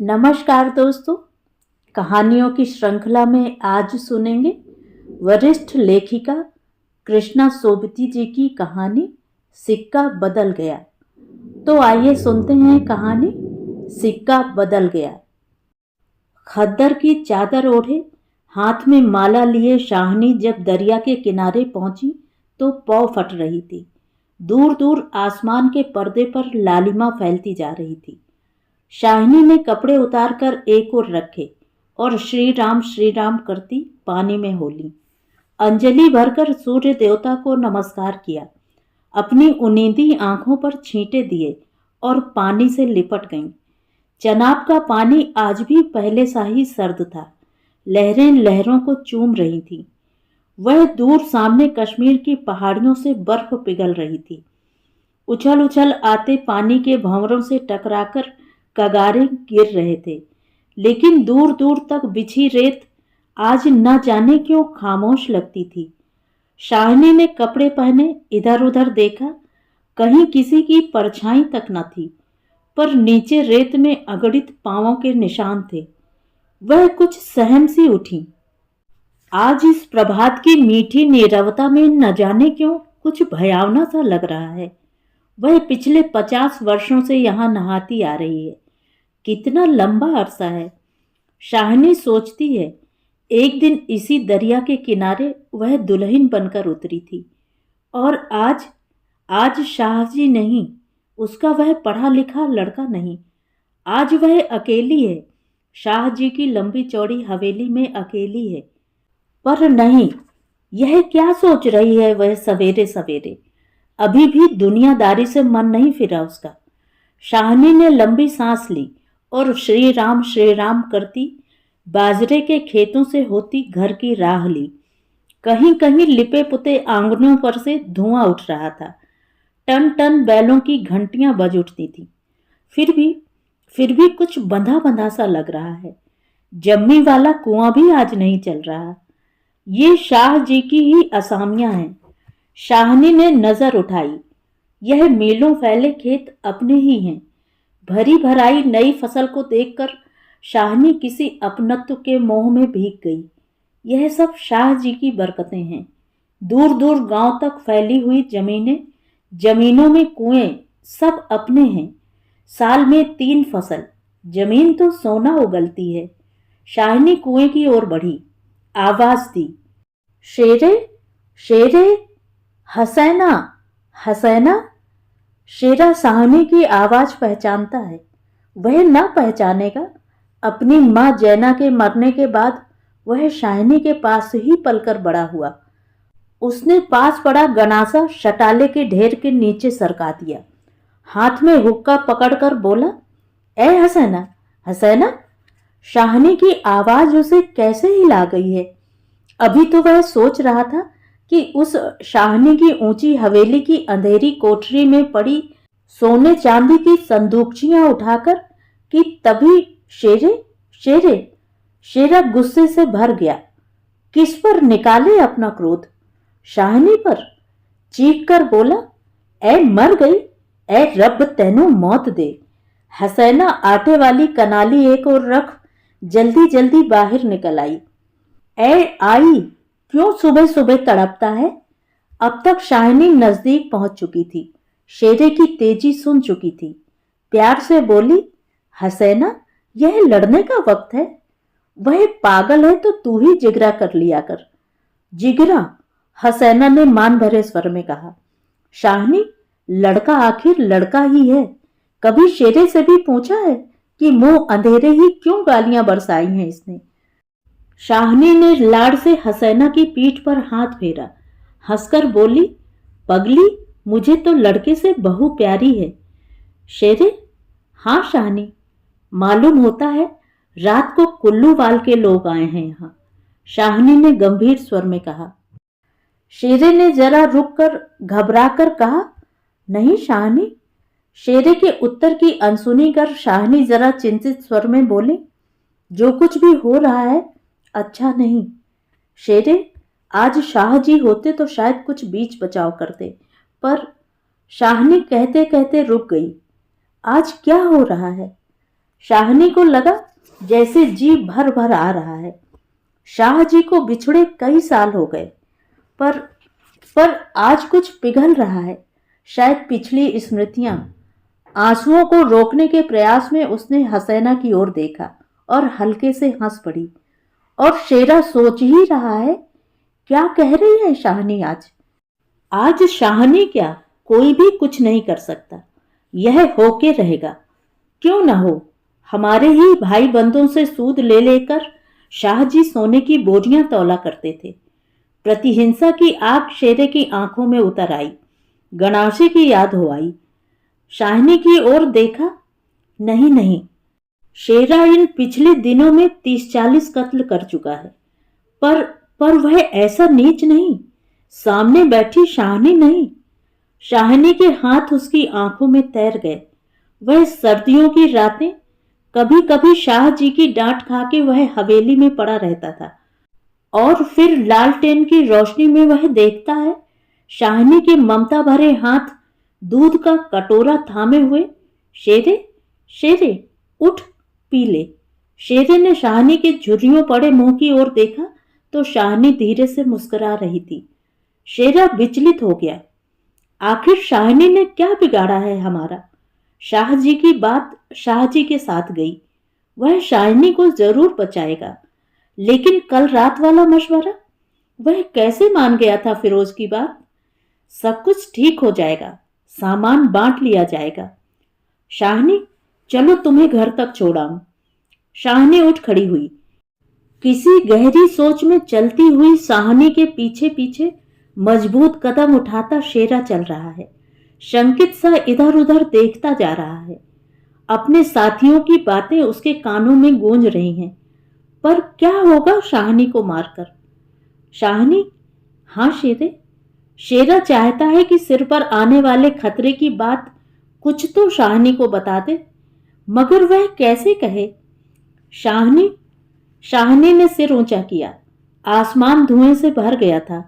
नमस्कार दोस्तों। कहानियों की श्रृंखला में आज सुनेंगे वरिष्ठ लेखिका कृष्णा सोबती जी की कहानी सिक्का बदल गया। तो आइए सुनते हैं कहानी सिक्का बदल गया। खद्दर की चादर ओढ़े, हाथ में माला लिए शाहनी जब दरिया के किनारे पहुंची तो पौ फट रही थी। दूर दूर आसमान के पर्दे पर लालिमा फैलती जा रही थी। शाहिनी ने कपड़े उतारकर एक ओर रखे और श्री राम करती पानी में होली। अंजलि भरकर सूर्य देवता को नमस्कार किया, अपनी उनींदी आंखों पर छींटे दिए और पानी से लिपट गईं। चनाब का पानी आज भी पहले सा ही सर्द था। लहरें लहरों को चूम रही थी। वह दूर सामने कश्मीर की पहाड़ियों से बर्फ पिघल रही थी। उछल उछल आते पानी के भंवरों से टकराकर कगारे गिर रहे थे, लेकिन दूर दूर तक बिछी रेत आज न जाने क्यों खामोश लगती थी। शाहिनी ने कपड़े पहने इधर उधर देखा, कहीं किसी की परछाई तक न थी, पर नीचे रेत में अगड़ित पांवों के निशान थे। वह कुछ सहम सी उठी। आज इस प्रभात की मीठी नीरवता में न जाने क्यों कुछ भयावना सा लग रहा है। वह पिछले 50 वर्षों से यहाँ नहाती आ रही है। कितना लंबा अरसा है। शाहिनी सोचती है, एक दिन इसी दरिया के किनारे वह दुल्हन बनकर उतरी थी, और आज शाहजी नहीं, उसका वह पढ़ा लिखा लड़का नहीं, आज वह अकेली है। शाहजी की लंबी चौड़ी हवेली में अकेली है। पर नहीं, यह क्या सोच रही है वह सवेरे सवेरे? अभी भी दुनियादारी से मन नहीं फिरा उसका। शाहिनी ने लंबी सांस ली और श्री राम करती बाजरे के खेतों से होती घर की राह ली। कहीं कहीं लिपे पुते आंगनों पर से धुआं उठ रहा था। टन टन बैलों की घंटियां बज उठती थी। फिर भी कुछ बंधा बंधा सा लग रहा है। जम्मी वाला कुआं भी आज नहीं चल रहा। ये शाह जी की ही असामियां हैं। शाहिनी ने नजर उठाई। यह मीलों फैले खेत अपने ही हैं। भरी भराई नई फसल को देखकर शाहिनी किसी अपनत्व के मोह में भीग गई। यह सब शाह जी की बरकतें हैं। दूर दूर गांव तक फैली हुई जमीनों में कुएं सब अपने हैं। साल में 3 फसल, जमीन तो सोना उगलती है। शाहिनी कुएं की ओर बढ़ी, आवाज दी, शेरे शेरे, हसैना हसैना। शेरा शाहिनी की आवाज पहचानता है। वह न पहचानेगा? अपनी मां जैना के मरने के बाद वह शाहिनी के पास ही पलकर बड़ा हुआ। उसने पास पड़ा गनासा शटाले के ढेर के नीचे सरका दिया। हाथ में हुक्का पकड़कर बोला, ए हसैना हसैना। शाहिनी की आवाज उसे कैसे हिला गई है। अभी तो वह सोच रहा था कि उस शाहिनी की ऊंची हवेली की अंधेरी कोठरी में पड़ी सोने चांदी की संदूकचियां उठाकर कि तभी शेरा गुस्से से भर गया। किस पर निकाले अपना क्रोध? शाहिनी पर। चीख कर बोला, ए मर गई, ए रब तेनू मौत दे। हसैना आटे वाली कनाली एक और रख जल्दी जल्दी बाहर निकल आई। ए आई, क्यों सुबह सुबह तड़पता है? अब तक शाहिनी नजदीक पहुंच चुकी थी। शेरे की तेजी सुन चुकी थी। प्यार से बोली, हसैना, यह लड़ने का वक्त है। वह पागल है तो तू ही जिगरा कर लिया कर। जिगरा? हसैना ने मान भरे स्वर में कहा। शाहिनी, लड़का आखिर लड़का ही है। कभी शेरे से भी पूछा है कि मुंह अंधेरे ही क्यों गालियां बरसाई हैं इसने? शाहिनी ने लाड़ से हसैना की पीठ पर हाथ फेरा। हंसकर बोली, पगली, मुझे तो लड़के से बहू प्यारी है। शेरे? हाँ शाहिनी, मालूम होता है रात को कुल्लूवाल के लोग आए हैं यहाँ। शाहिनी ने गंभीर स्वर में कहा। शेरे ने जरा रुक कर घबरा कर कहा, नहीं शाहिनी। शेरे के उत्तर की अनसुनी कर शाहिनी जरा चिंतित स्वर में बोली, जो कुछ भी हो रहा है अच्छा नहीं। शेरे, आज शाह जी होते तो शायद कुछ बीच बचाव करते, पर। शाहिनी कहते कहते रुक गई। आज क्या हो रहा है? शाहनी को लगा जैसे जी भर भर आ रहा है। शाह जी को बिछड़े कई साल हो गए, पर पर आज कुछ पिघल रहा है, शायद पिछली स्मृतियां। आंसुओं को रोकने के प्रयास में उसने हसैना की ओर देखा और हल्के से हंस पड़ी। और शेरा सोच ही रहा है, क्या कह रही है शाहनी आज? आज शाहनी क्या, कोई भी कुछ नहीं कर सकता। यह होके रहेगा। क्यों ना हो। हमारे ही भाई बंधुओं से सूद ले लेकर शाह जी सोने की बोरियां तौला करते थे। प्रतिहिंसा की आग शेरे की आंखों में उतर आई। गणाशे की याद हो आई। शाहनी की ओर देखा। नहीं नहीं, शेरा इन पिछले दिनों में 30-40 कत्ल कर चुका है, पर पर वह ऐसा नीच नहीं। सामने बैठी शाहनी नहीं। शाहनी के हाथ उसकी आंखों में तैर गए। वह सर्दियों की रातें, कभी कभी शाह जी की डांट खा के वह हवेली में पड़ा रहता था, और फिर लालटेन की रोशनी में वह देखता है शाहनी के ममता भरे हाथ दूध का कटोरा थामे हुए। शेरे, शेरे, उठ, पी ले। शेरे ने शाहनी के झुर्रियों पड़े मुंह की ओर देखा तो शाहनी धीरे से मुस्कुरा रही थी। शेरा विचलित हो गया। आखिर शाहनी ने क्या बिगाड़ा है हमारा? शाह जी की बात शाह जी के साथ गई। वह शाहनी को जरूर बचाएगा, लेकिन कल रात वाला मशवरा, वह कैसे मान गया था फिरोज की बात? सब कुछ ठीक हो जाएगा, सामान बांट लिया जाएगा। शाहनी, चलो तुम्हें घर तक छोड़ाऊं। शाहनी उठ खड़ी हुई। किसी गहरी सोच में चलती हुई शाहनी के पीछे पीछे मजबूत कदम उठाता शेरा चल रहा है। शंकित सा इधर उधर देखता जा रहा है। अपने साथियों की बातें उसके कानों में गूंज रही हैं। पर क्या होगा शाहनी को मारकर? शाहनी, हाँ शेरे। शेरा चाहता है कि सिर पर आने वाले खतरे की बात कुछ तो शाहनी को बता दे, मगर वह कैसे कहे? शाहनी, शाहनी ने सिर ऊंचा किया। आसमान धुएं से भर गया था।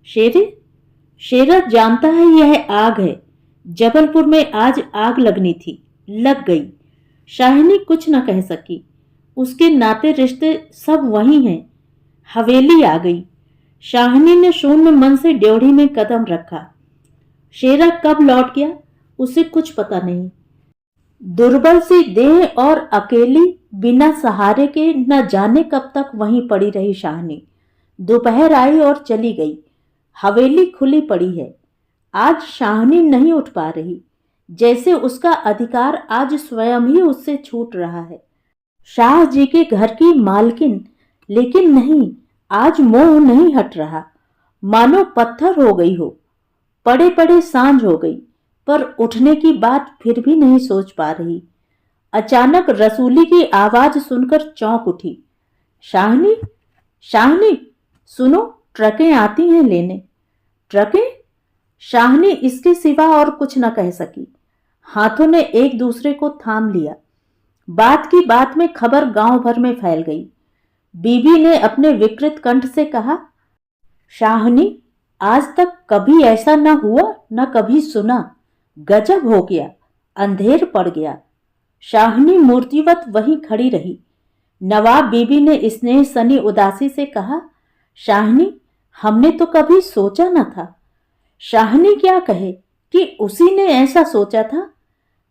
शेरे, शेरा जानता है यह आग है। जबलपुर में आज आग लगनी थी, लग गई। शाहनी कुछ न कह सकी। उसके नाते रिश्ते सब वही हैं। हवेली आ गई। शाहनी ने शून्य मन से ड्योढ़ी में कदम रखा। शेरा कब लौट गया उसे कुछ पता नहीं। दुर्बल सी देह और अकेली बिना सहारे के न जाने कब तक वहीं पड़ी रही शाहनी। दोपहर आई और चली गई। हवेली खुली पड़ी है। आज शाहनी नहीं उठ पा रही, जैसे उसका अधिकार आज स्वयं ही उससे छूट रहा है। शाह जी के घर की मालकिन, लेकिन नहीं, आज मोह नहीं हट रहा। मानो पत्थर हो गई हो। पड़े पड़े सांझ हो गई, पर उठने की बात फिर भी नहीं सोच पा रही। अचानक रसूली की आवाज सुनकर चौंक उठी। शाहनी, शाहनी, सुनो, ट्रकें आती हैं लेने। ट्रकें? शाहनी इसके सिवा और कुछ न कह सकी। हाथों ने एक दूसरे को थाम लिया। बात की बात में खबर गांव भर में फैल गई। बीबी ने अपने विकृत कंठ से कहा, शाहनी, आज तक कभी ऐसा न हुआ, न कभी सुना। गजब हो गया, अंधेर पड़ गया। शाहनी मूर्तिवत वहीं खड़ी रही। नवाब बीबी ने स्नेह सनी उदासी से कहा, शाहनी, हमने तो कभी सोचा न था। शाहनी क्या कहे कि उसी ने ऐसा सोचा था।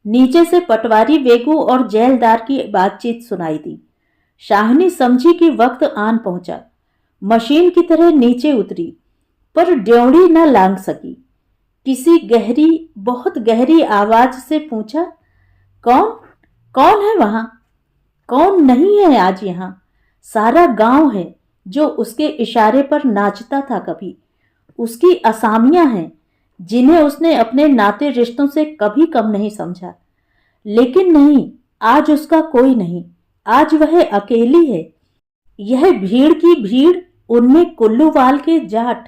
नीचे से पटवारी बेगू और जेलदार की बातचीत सुनाई दी। शाहनी समझी कि वक्त आन पहुंचा। मशीन की तरह नीचे उतरी, पर ड्योढ़ी न लांघ सकी। किसी गहरी, बहुत गहरी आवाज से पूछा, कौन, कौन है वहां? कौन नहीं है आज यहां? सारा गांव है जो उसके इशारे पर नाचता था कभी। उसकी असामियां हैं जिन्हें उसने अपने नाते रिश्तों से कभी कम नहीं समझा। लेकिन नहीं, आज उसका कोई नहीं। आज वह अकेली है। यह भीड़ की भीड़, उनमें कुल्लूवाल के जाट,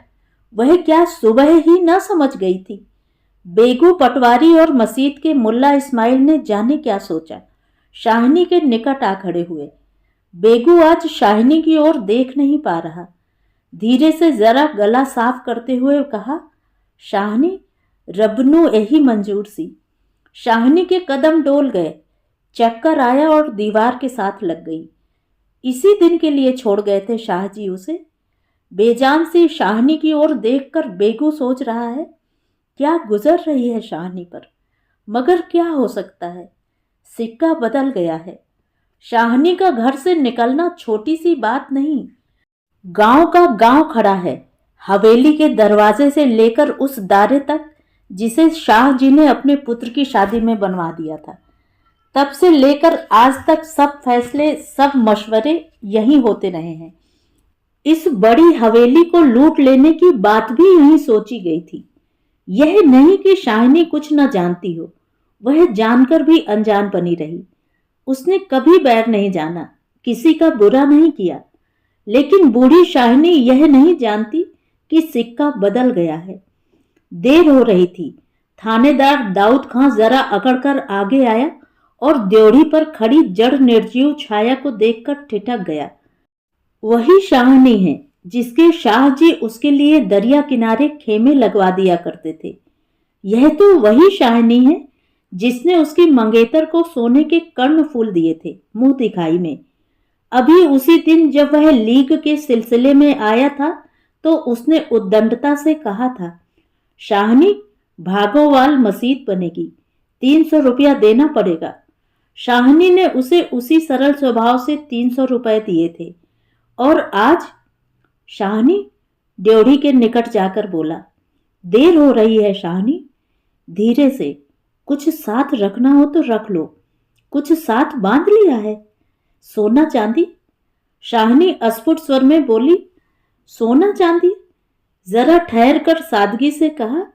वह क्या सुबह ही न समझ गई थी? बेगू पटवारी और मसीद के मुल्ला इस्माइल ने जाने क्या सोचा, शाहनी के निकट आ खड़े हुए। बेगू आज शाहनी की ओर देख नहीं पा रहा। धीरे से जरा गला साफ करते हुए कहा, शाहनी, रब नू यही मंजूर सी। शाहनी के कदम डोल गए। चक्कर आया और दीवार के साथ लग गई। इसी दिन के लिए छोड़ गए थे शाहजी उसे। बेजान सी शाहनी की ओर देखकर बेगू सोच रहा है, क्या गुजर रही है शाहनी पर, मगर क्या हो सकता है, सिक्का बदल गया है। शाहनी का घर से निकलना छोटी सी बात नहीं। गांव का गांव खड़ा है, हवेली के दरवाजे से लेकर उस दारे तक जिसे शाह जी ने अपने पुत्र की शादी में बनवा दिया था। तब से लेकर आज तक सब फैसले, सब मशवरे यहीं होते रहे हैं। इस बड़ी हवेली को लूट लेने की बात भी यहीं सोची गई थी। यह नहीं कि शाहनी कुछ न जानती हो, वह जानकर भी अनजान बनी रही। उसने कभी बैर नहीं जाना, किसी का बुरा नहीं किया। लेकिन बूढ़ी शाहनी यह नहीं जानती कि सिक्का बदल गया है। देर हो रही थी। थानेदार दाऊद खां जरा अकड़कर आगे आया और द्योढ़ी पर खड़ी जड़ निर्जीव छाया को देखकर ठिठक गया। वही शाहनी है जिसके शाह जी उसके लिए दरिया किनारे खेमे लगवा दिया करते थे। यह तो वही शाहनी है जिसने उसकी मंगेतर को सोने के कर्ण फूल दिए थे मुंह दिखाई में। अभी उसी दिन जब वह लीग के सिलसिले में आया था तो उसने उद्दंडता से कहा था, शाहनी भागोवाल मसीद बनेगी, 300 रुपया देना पड़ेगा। शाहनी ने उसे उसी सरल स्वभाव से 300 रुपए दिए थे। और आज शाहनी ड्योढ़ी के निकट जाकर बोला, देर हो रही है शाहनी, धीरे से, कुछ साथ रखना हो तो रख लो। कुछ साथ बांध लिया है? सोना चांदी? शाहनी अस्फुट स्वर में बोली, सोना चांदी? जरा ठहर कर सादगी से कहा,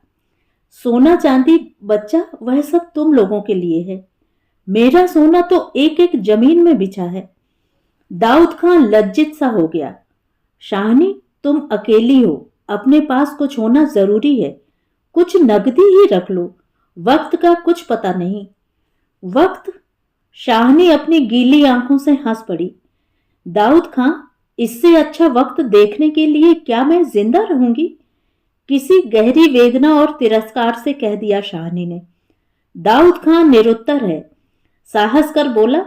सोना चांदी बच्चा वह सब तुम लोगों के लिए है, मेरा सोना तो एक एक जमीन में बिछा है। दाऊद खां लज्जित सा हो गया। शाहनी तुम अकेली हो, अपने पास कुछ होना जरूरी है, कुछ नगदी ही रख लो, वक्त का कुछ पता नहीं। वक्त? शाहनी अपनी गीली आंखों से हंस पड़ी। दाऊद खां, इससे अच्छा वक्त देखने के लिए क्या मैं जिंदा रहूंगी? किसी गहरी वेदना और तिरस्कार से कह दिया शाहनी ने। दाऊद खां निरुत्तर है। साहस कर बोला,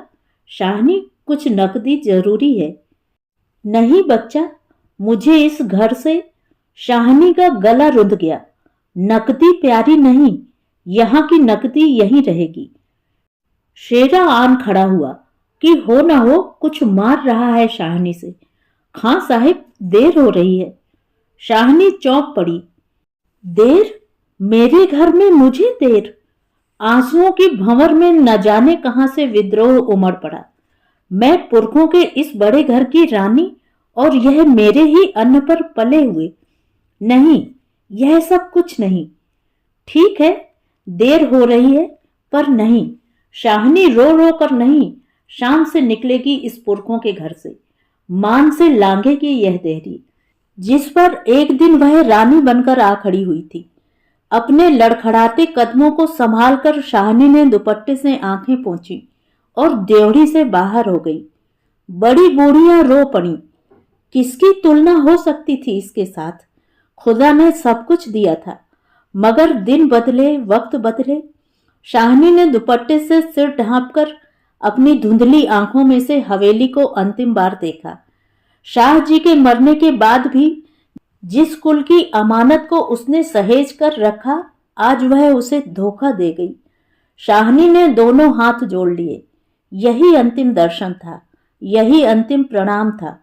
शाहनी कुछ नकदी जरूरी है। नहीं बच्चा, मुझे इस घर से। शाहनी का गला रुंध गया। नकदी प्यारी नहीं, यहां की नकदी यहीं रहेगी। शेरा आन खड़ा हुआ कि हो ना हो कुछ मार रहा है शाहनी से। खां साहिब, देर हो रही है। शाहनी चौंक पड़ी। देर? मेरे घर में मुझे देर? आंसुओं की भंवर में न जाने कहां से विद्रोह उमड़ पड़ा। मैं पुरखों के इस बड़े घर की रानी और यह मेरे ही अन्न पर पले हुए। नहीं, यह सब कुछ नहीं। ठीक है, देर हो रही है, पर नहीं, शाहनी रो रो कर नहीं, शाम से निकलेगी इस पुरखों के घर से। मान से लांघेगी यह देहरी, जिस पर एक दिन वह रानी बनकर आ खड़ी हुई थी। अपने लड़खड़ाते कदमों को संभालकर शाहनी ने दुपट्टे से आंखें पोंछी और ड्योढ़ी से बाहर हो गई। बड़ी बूढ़ियां रो पड़ी। किसकी तुलना हो सकती थी इसके साथ? खुदा ने सब कुछ दिया था, मगर दिन बदले, वक्त बदले। शाहनी ने दुपट्टे से सिर ढांपकर अपनी धुंधली आंखों में से हवेली को अंतिम बार देखा। शाह जी के मरने के बाद भी जिस कुल की अमानत को उसने सहेज कर रखा, आज वह उसे धोखा दे गई। शाहनी ने दोनों हाथ जोड़ लिए। यही अंतिम दर्शन था, यही अंतिम प्रणाम था।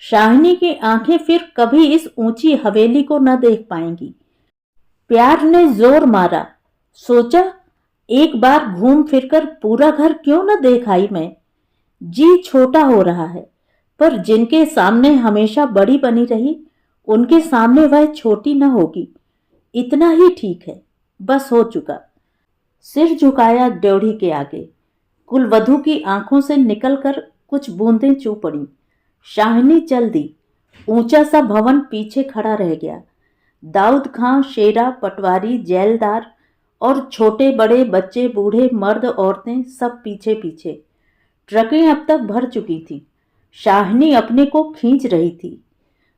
शाहनी की आंखें फिर कभी इस ऊंची हवेली को न देख पाएंगी। प्यार ने जोर मारा। सोचा, एक बार घूम फिरकर पूरा घर क्यों न देख आई मैं। जी छोटा हो रहा है, पर जिनके सामने हमेशा बड़ी बनी रही, उनके सामने वह छोटी न होगी। इतना ही ठीक है, बस हो चुका। सिर झुकाया ड्योढ़ी के आगे। कुलवधू की आंखों से निकलकर कुछ बूंदें चू पड़ी। शाहनी चल दी। ऊंचा सा भवन पीछे खड़ा रह गया। दाऊद खां, शेरा, पटवारी, जेलदार और छोटे बड़े बच्चे, बूढ़े, मर्द, औरतें सब पीछे पीछे। ट्रकें अब तक भर चुकी थी। शाहनी अपने को खींच रही थी।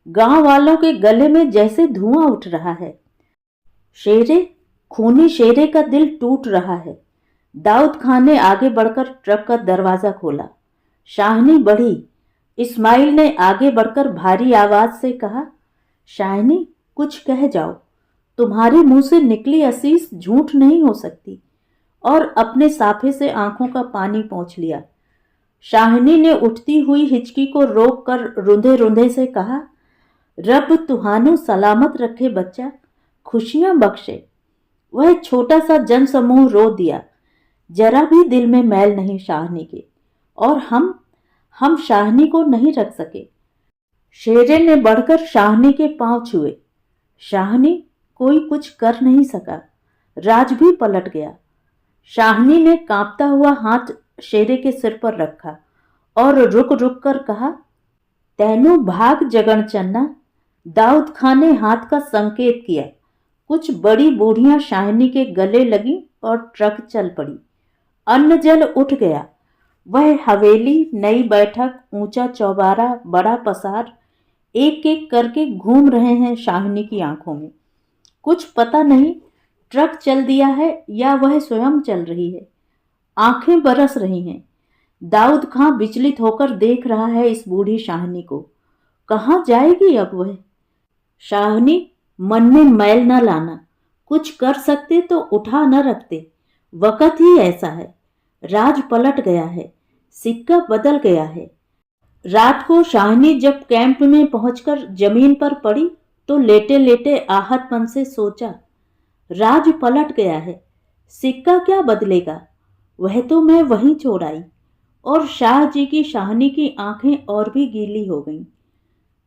गांव वालों के गले में जैसे धुआं उठ रहा है। शेरे, खूनी शेरे का दिल टूट रहा है। दाऊद खान ने आगे बढ़कर ट्रक का दरवाजा खोला। शाहनी बढ़ी। इस्माइल ने आगे बढ़कर भारी आवाज से कहा, शाहनी, कुछ कह जाओ। तुम्हारे मुंह से निकली असीस झूठ नहीं हो सकती। और अपने साफे से आंखों का पानी पोंछ लिया। शाहनी ने उठती हुई हिचकी को रोक कर रुंधे रुंधे से कहा, रब तुहानू सलामत रखे बच्चा, खुशियां बख्शे। वह छोटा सा जनसमूह रो दिया। जरा भी दिल में मैल नहीं शाहनी के। और हम शाहनी को नहीं रख सके। शेरे ने बढ़कर शाहनी के पांव छुए। शाहनी, कोई कुछ कर नहीं सका। राज भी पलट गया। शाहनी ने कांपता हुआ हाथ शेरे के सिर पर रखा और रुक रुक कर कहा, तैनू भाग जगन चन्ना। दाऊद खान ने हाथ का संकेत किया। कुछ बड़ी बूढ़ियां शाहनी के गले लगी और ट्रक चल पड़ी। अन्न जल उठ गया। वह हवेली, नई बैठक, ऊंचा चौबारा, बड़ा पसार एक एक करके घूम रहे हैं शाहनी की आंखों में। कुछ पता नहीं ट्रक चल दिया है या वह स्वयं चल रही है। आंखें बरस रही हैं। दाऊद खां विचलित होकर देख रहा है इस बूढ़ी शाहनी को। कहाँ जाएगी अब वह? शाहनी, मन में मैल न लाना। कुछ कर सकते तो उठा न रखते। वक़्त ही ऐसा है। राज पलट गया है। सिक्का बदल गया है। रात को शाहनी जब कैंप में पहुंचकर जमीन पर पड़ी तो लेटे लेटे आहतपन से सोचा, राज पलट गया है। सिक्का क्या बदलेगा? वह तो मैं वहीं छोड़ आई। और शाह जी की शाहनी की आंखें और भी गीली हो गईं।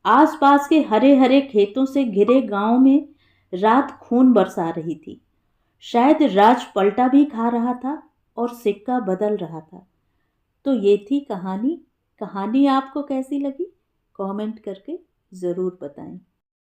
आसपास के हरे हरे खेतों से घिरे गांव में रात खून बरसा रही थी। शायद राज पलटा भी खा रहा था और सिक्का बदल रहा था। तो ये थी कहानी। कहानी आपको कैसी लगी? कमेंट करके ज़रूर बताएं।